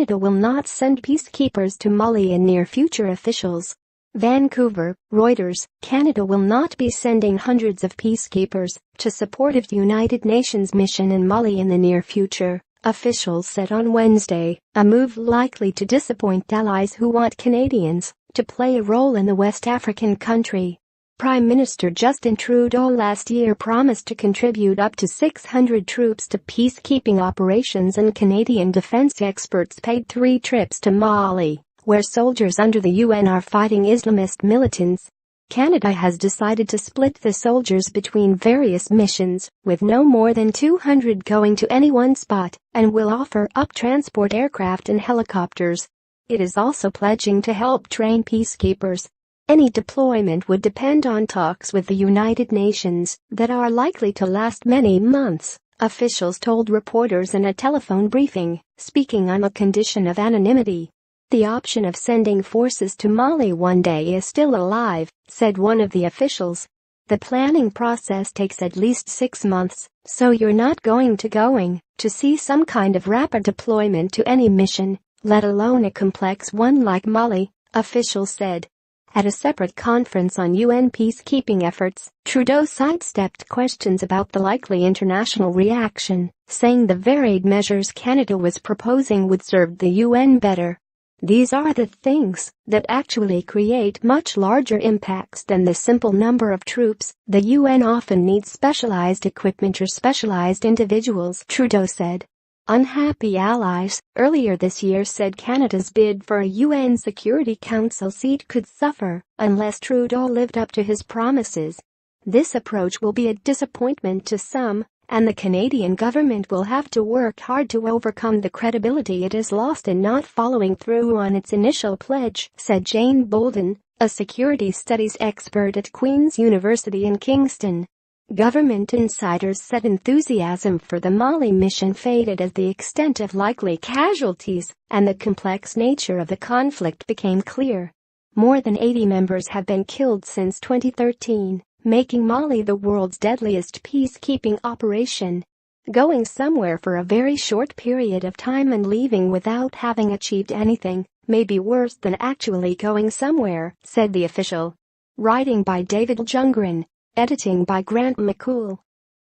Canada will not send peacekeepers to Mali in near future. Officials. Vancouver, Reuters. Canada will not be sending hundreds of peacekeepers to support the United Nations mission in Mali in the near future, officials said on Wednesday, a move likely to disappoint allies who want Canadians to play a role in the West African country. Prime Minister Justin Trudeau last year promised to contribute up to 600 troops to peacekeeping operations, and Canadian defense experts paid 3 trips to Mali, where soldiers under the UN are fighting Islamist militants. Canada has decided to split the soldiers between various missions, with no more than 200 going to any one spot, and will offer up transport aircraft and helicopters. It is also pledging to help train peacekeepers. Any deployment would depend on talks with the United Nations that are likely to last many months, officials told reporters in a telephone briefing, speaking on a condition of anonymity. The option of sending forces to Mali one day is still alive, said one of the officials. The planning process takes at least 6 months, so you're not going to see some kind of rapid deployment to any mission, let alone a complex one like Mali, officials said. At a separate conference on UN peacekeeping efforts, Trudeau sidestepped questions about the likely international reaction, saying the varied measures Canada was proposing would serve the UN better. These are the things that actually create much larger impacts than the simple number of troops. The UN often needs specialized equipment or specialized individuals, Trudeau said. Unhappy allies earlier this year said Canada's bid for a UN Security Council seat could suffer unless Trudeau lived up to his promises. This approach will be a disappointment to some, and the Canadian government will have to work hard to overcome the credibility it has lost in not following through on its initial pledge, said Jane Bolden, a security studies expert at Queen's University in Kingston. Government insiders said enthusiasm for the Mali mission faded as the extent of likely casualties and the complex nature of the conflict became clear. More than 80 members have been killed since 2013, making Mali the world's deadliest peacekeeping operation. Going somewhere for a very short period of time and leaving without having achieved anything may be worse than actually going somewhere, said the official. Writing by David Ljunggren. Editing by Grant McCool.